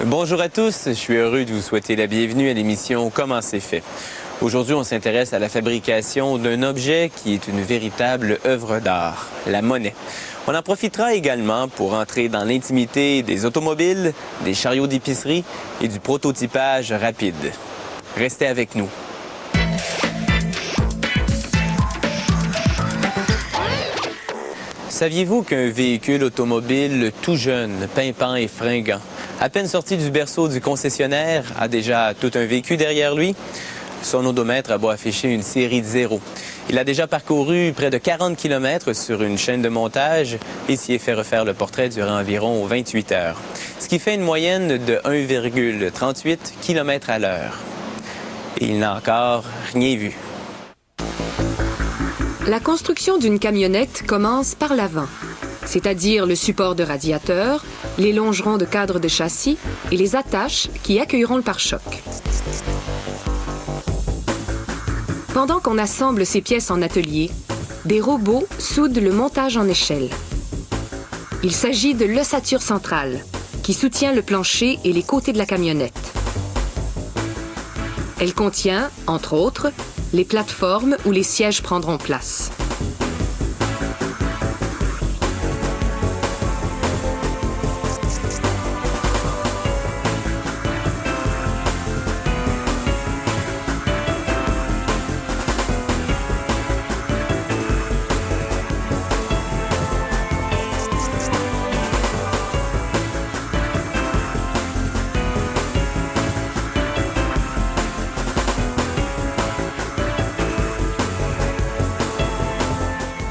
Bonjour à tous, je suis heureux de vous souhaiter la bienvenue à l'émission Comment c'est fait. Aujourd'hui, on s'intéresse à la fabrication d'un objet qui est une véritable œuvre d'art, la monnaie. On en profitera également pour entrer dans l'intimité des automobiles, des chariots d'épicerie et du prototypage rapide. Restez avec nous. Saviez-vous qu'un véhicule automobile tout jeune, pimpant et fringant, à peine sorti du berceau du concessionnaire, a déjà tout un vécu derrière lui? Son odomètre a beau afficher une série de zéros. Il a déjà parcouru près de 40 km sur une chaîne de montage et s'y est fait refaire le portrait durant environ 28 heures, ce qui fait une moyenne de 1,38 km à l'heure. Et il n'a encore rien vu. La construction d'une camionnette commence par l'avant, c'est-à-dire le support de radiateur, les longerons de cadre de châssis et les attaches qui accueilleront le pare-choc. Pendant qu'on assemble ces pièces en atelier, des robots soudent le montage en échelle. Il s'agit de l'ossature centrale, qui soutient le plancher et les côtés de la camionnette. Elle contient, entre autres, les plateformes où les sièges prendront place.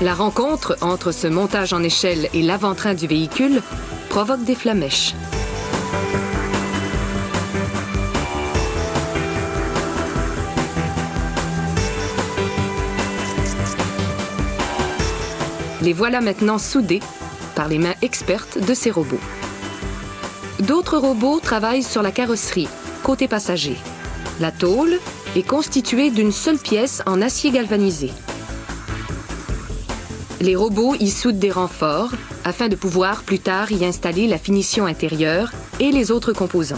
La rencontre entre ce montage en échelle et l'avant-train du véhicule provoque des flammèches. Les voilà maintenant soudés par les mains expertes de ces robots. D'autres robots travaillent sur la carrosserie, côté passager. La tôle est constituée d'une seule pièce en acier galvanisé. Les robots y soudent des renforts afin de pouvoir plus tard y installer la finition intérieure et les autres composants.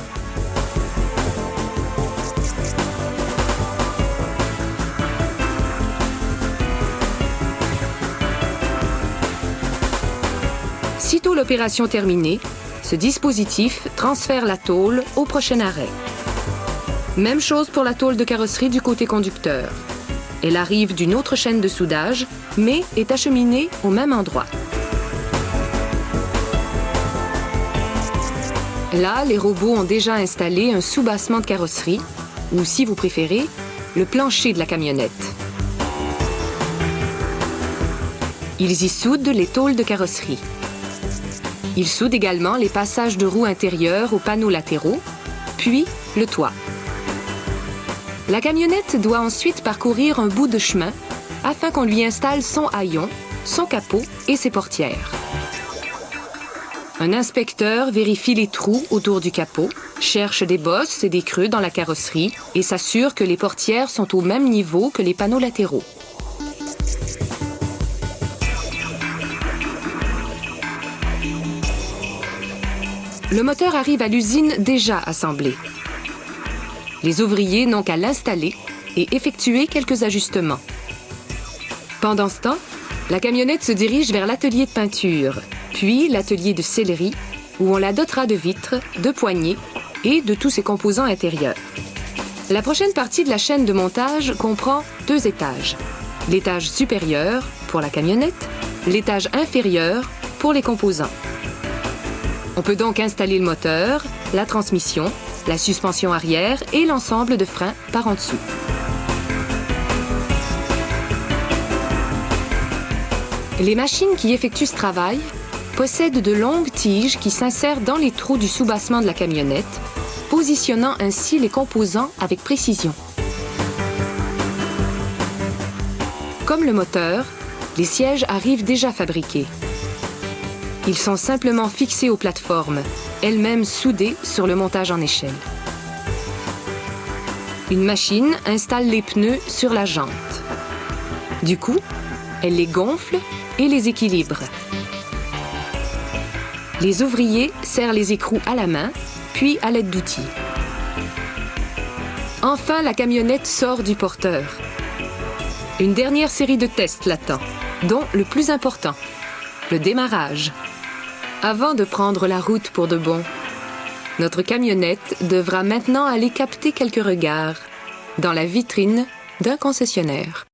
Sitôt l'opération terminée, ce dispositif transfère la tôle au prochain arrêt. Même chose pour la tôle de carrosserie du côté conducteur. Elle arrive d'une autre chaîne de soudage, mais est acheminée au même endroit. Là, les robots ont déjà installé un soubassement de carrosserie, ou si vous préférez, le plancher de la camionnette. Ils y soudent les tôles de carrosserie. Ils soudent également les passages de roues intérieures aux panneaux latéraux, puis le toit. La camionnette doit ensuite parcourir un bout de chemin afin qu'on lui installe son haillon, son capot et ses portières. Un inspecteur vérifie les trous autour du capot, cherche des bosses et des creux dans la carrosserie et s'assure que les portières sont au même niveau que les panneaux latéraux. Le moteur arrive à l'usine déjà assemblé. Les ouvriers n'ont qu'à l'installer et effectuer quelques ajustements. Pendant ce temps, la camionnette se dirige vers l'atelier de peinture, puis l'atelier de sellerie, où on la dotera de vitres, de poignées et de tous ses composants intérieurs. La prochaine partie de la chaîne de montage comprend 2 étages. L'étage supérieur pour la camionnette, l'étage inférieur pour les composants. On peut donc installer le moteur, la transmission, la suspension arrière et l'ensemble de freins par en dessous. Les machines qui effectuent ce travail possèdent de longues tiges qui s'insèrent dans les trous du soubassement de la camionnette, positionnant ainsi les composants avec précision. Comme le moteur, les sièges arrivent déjà fabriqués. Ils sont simplement fixés aux plateformes, elles-mêmes soudées sur le montage en échelle. Une machine installe les pneus sur la jante. Du coup, elle les gonfle et les équilibre. Les ouvriers serrent les écrous à la main, puis à l'aide d'outils. Enfin, la camionnette sort du porteur. Une dernière série de tests l'attend, dont le plus important, le démarrage. Avant de prendre la route pour de bon, notre camionnette devra maintenant aller capter quelques regards dans la vitrine d'un concessionnaire.